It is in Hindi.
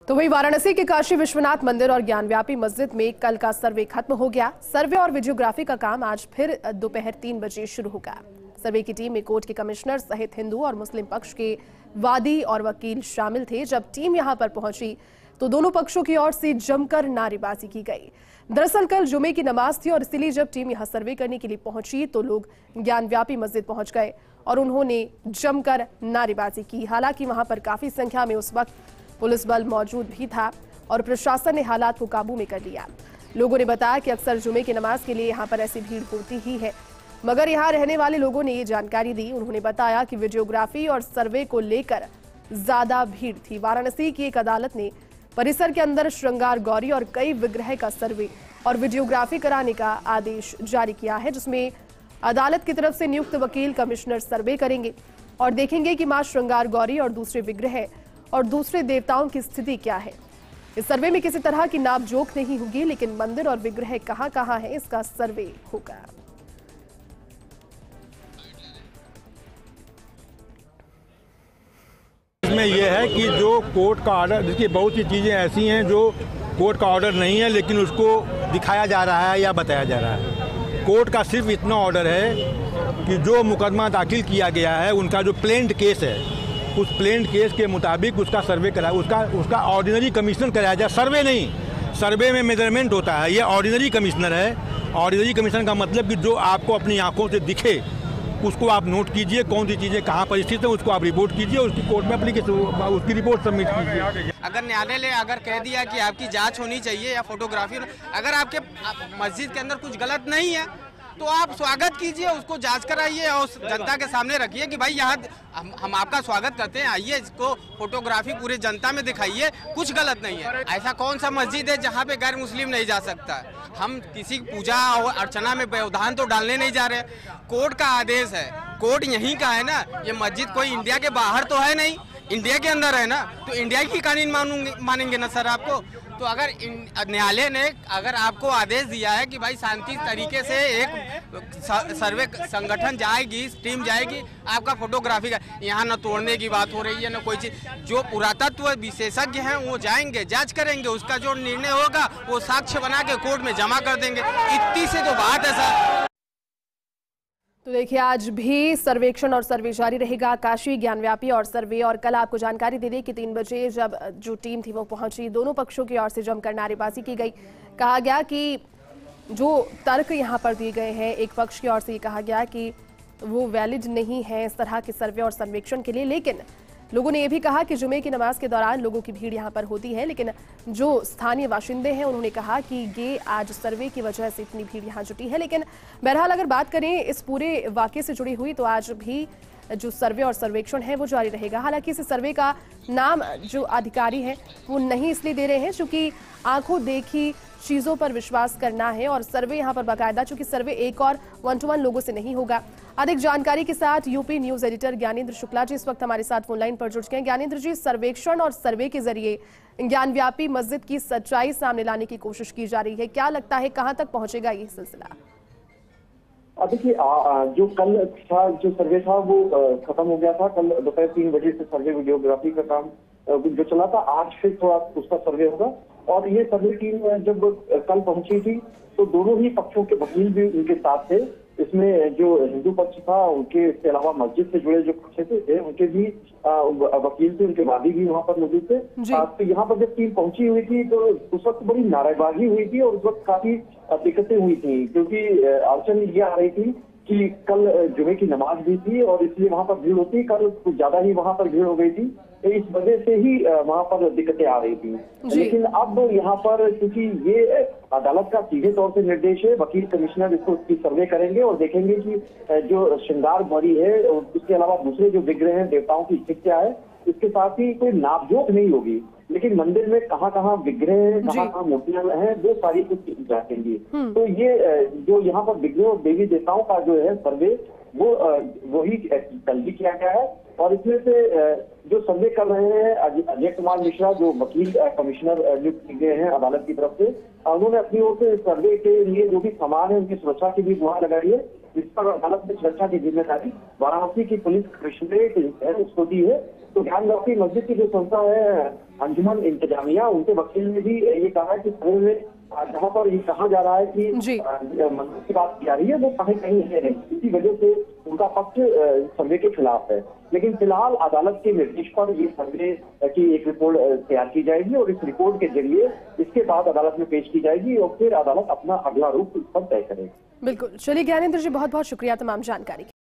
तो वही वाराणसी के काशी विश्वनाथ मंदिर और ज्ञानव्यापी मस्जिद में कल का सर्वे खत्म हो गया। सर्वे और वीडियोग्राफी का काम आज फिर दोपहर 3 बजे शुरू होगा। सर्वे की टीम में कोर्ट के कमिश्नर सहित हिंदू और मुस्लिम पक्ष के वादी और वकील शामिल थे। जब टीम यहां पर पहुंची तो दोनों पक्षों की ओर से जमकर नारेबाजी की गई। दरअसल कल जुमे की नमाज थी और इसीलिए जब टीम यहां सर्वे करने के लिए पहुंची तो लोग ज्ञानव्यापी मस्जिद पहुंच गए और उन्होंने जमकर नारेबाजी की। हालांकि वहां पर काफी संख्या में उस वक्त पुलिस बल मौजूद भी था और प्रशासन ने हालात को काबू में कर लिया। लोगों ने बताया कि अक्सर जुमे की नमाज के लिए यहां पर ऐसी भीड़ होती ही है, मगर यहां रहने वाले लोगों ने ये जानकारी दी। उन्होंने बताया कि वीडियोग्राफी और सर्वे को लेकर ज्यादा भीड़ थी। वाराणसी की एक अदालत ने परिसर के अंदर श्रृंगार गौरी और कई विग्रह का सर्वे और वीडियोग्राफी कराने का आदेश जारी किया है, जिसमें अदालत की तरफ से नियुक्त वकील कमिश्नर सर्वे करेंगे और देखेंगे कि मां श्रृंगार गौरी और दूसरे विग्रह और दूसरे देवताओं की स्थिति क्या है। इस सर्वे में किसी तरह की नापजोख नहीं होगी, लेकिन मंदिर और विग्रह कहां है इसका सर्वे होगा। इसमें यह है कि जो कोर्ट का ऑर्डर, देखिए बहुत सी चीज़ें ऐसी हैं जो कोर्ट का ऑर्डर नहीं है लेकिन उसको दिखाया जा रहा है या बताया जा रहा है। कोर्ट का सिर्फ इतना ऑर्डर है कि जो मुकदमा दाखिल किया गया है उनका जो प्लेन्ड केस है उस प्लेन्ड केस के मुताबिक उसका सर्वे कराया, उसका ऑर्डिनरी कमिश्नर कराया जाए। सर्वे नहीं, सर्वे में मेजरमेंट होता है। ये ऑर्डिनरी कमिश्नर है। ऑर्डिनरी कमिश्नर का मतलब कि जो आपको अपनी आंखों से दिखे उसको आप नोट कीजिए, कौन सी चीज़ें कहाँ पर स्थित है उसको आप रिपोर्ट कीजिए, उसकी कोर्ट में उसकी रिपोर्ट सबमिट कीजिए। अगर न्यायालय ने अगर कह दिया कि आपकी जांच होनी चाहिए या फोटोग्राफी, अगर आपके मस्जिद के अंदर कुछ गलत नहीं है तो आप स्वागत कीजिए, उसको जांच कराइए और जनता के सामने रखिए कि भाई यहाँ हम आपका स्वागत करते हैं, आइए, इसको फोटोग्राफी पूरे जनता में दिखाइए, कुछ गलत नहीं है। ऐसा कौन सा मस्जिद है जहाँ पे गैर मुस्लिम नहीं जा सकता? हम किसी पूजा और अर्चना में व्यवधान तो डालने नहीं जा रहे। कोर्ट का आदेश है, कोर्ट यहीं का है ना, ये मस्जिद कोई इंडिया के बाहर तो है नहीं, इंडिया के अंदर है ना, तो इंडिया की कानून मानेंगे ना सर आपको? तो अगर न्यायालय ने अगर आपको आदेश दिया है कि भाई शांति तरीके से एक सर्वे संगठन जाएगी, टीम जाएगी, आपका फोटोग्राफी का, यहाँ न तोड़ने की बात हो रही है न कोई चीज, जो पुरातत्व विशेषज्ञ हैं वो जाएंगे, जांच करेंगे, उसका जो निर्णय होगा वो साक्ष्य बना के कोर्ट में जमा कर देंगे। इतनी से तो बात है सर। तो देखिए आज भी सर्वेक्षण और सर्वे जारी रहेगा। काशी ज्ञानव्यापी और सर्वे, और कल आपको जानकारी दे दी कि 3 बजे जब जो टीम थी वो पहुंची, दोनों पक्षों की ओर से जमकर नारेबाजी की गई। कहा गया कि जो तर्क यहां पर दिए गए हैं, एक पक्ष की ओर से ये कहा गया कि वो वैलिड नहीं है इस तरह के सर्वे और सर्वेक्षण के लिए, लेकिन लोगों ने यह भी कहा कि जुमे की नमाज के दौरान लोगों की भीड़ यहां पर होती है, लेकिन जो स्थानीय बाशिंदे हैं उन्होंने कहा कि ये आज सर्वे की वजह से इतनी भीड़ यहां जुटी है। लेकिन बहरहाल अगर बात करें इस पूरे वाकये से जुड़ी हुई, तो आज भी जो सर्वे और सर्वेक्षण है वो जारी रहेगा। हालांकि इस सर्वे का नाम जो अधिकारी है वो नहीं इसलिए दे रहे हैं क्योंकि आंखों देखी चीजों पर विश्वास करना है और सर्वे यहां पर बाकायदा, चूंकि सर्वे एक और 1-to-1 लोगों से नहीं होगा। अधिक जानकारी के साथ UP news editor Gyanendra Shukla ji इस वक्त हमारे साथ फोन लाइन पर जुड़ चुके हैं। ज्ञानेंद्र जी, सर्वेक्षण और सर्वे के जरिए ज्ञानव्यापी मस्जिद की सच्चाई सामने लाने की कोशिश की जा रही है, क्या लगता है कहां तक पहुंचेगा ये सिलसिला? देखिए, जो कल था, जो सर्वे था वो खत्म हो गया था। कल दोपहर 3 बजे से सर्वे वीडियोग्राफी का काम जो चला था, आज फिर थोड़ा उसका सर्वे होगा। और ये सर्वे टीम जब कल पहुंची थी तो दोनों ही पक्षों के वकील भी उनके साथ थे। इसमें जो हिंदू पक्ष था उनके, इसके अलावा मस्जिद से जुड़े जो पक्ष थे उनके भी वकील थे, उनके वादी भी वहां पर मौजूद थे। तो यहाँ पर जब टीम पहुंची हुई थी तो उस वक्त बड़ी नारेबाजी हुई थी और उस वक्त काफी दिक्कतें हुई थी, क्योंकि अड़चन ये आ रही थी कि कल जुमे की नमाज भी थी और इसलिए वहां पर भीड़ होती, कल कुछ ज्यादा ही वहां पर भीड़ हो गई थी, तो इस वजह से ही वहां पर दिक्कतें आ रही थी। लेकिन अब यहाँ पर क्योंकि ये अदालत का सीधे तौर से निर्देश है, वकील कमिश्नर इसकी सर्वे करेंगे और देखेंगे कि जो श्रृंगार गौरी है उसके अलावा दूसरे जो विग्रह हैं, देवताओं की स्थिति क्या है। इसके साथ ही कोई नापजोख नहीं होगी, लेकिन मंदिर में कहाँ विग्रह, कहाँ मूर्तियां हैं, वो सारी कुछ जांचेंगी। तो ये जो यहाँ पर विग्रह और देवी देवताओं का जो है सर्वे वो ही कल भी किया गया है। और इसमें से जो सर्वे कर रहे हैं अजय कुमार मिश्रा, जो वकील कमिश्नर नियुक्त किए गए हैं अदालत की तरफ से, उन्होंने अपनी ओर से सर्वे के लिए जो भी सामान है उनकी सुरक्षा की भी गुहार लगाई है। इस पर अदालत ने सुरक्षा की जिम्मेदारी वाराणसी की पुलिस कमिश्नरेट है उसको दी है। तो ज्ञानव्यापी मस्जिद की जो संस्था है अंजुमन इंतजामिया, उनके वकील ने भी ये कहा है कि सर्वे में जहाँ पर ये कहा जा रहा है कि मस्जिद की बात की जा रही है वो कहीं है नहीं, इसी वजह से उनका पक्ष सर्वे के खिलाफ है। लेकिन फिलहाल अदालत के निर्देश पर ये सर्वे की एक रिपोर्ट तैयार की जाएगी और इस रिपोर्ट के जरिए इसके बाद अदालत में पेश की जाएगी और फिर अदालत अपना अगला रुख इस पर तय करेगी। बिल्कुल, चलिए ज्ञानेंद्र जी, बहुत बहुत शुक्रिया तमाम जानकारी।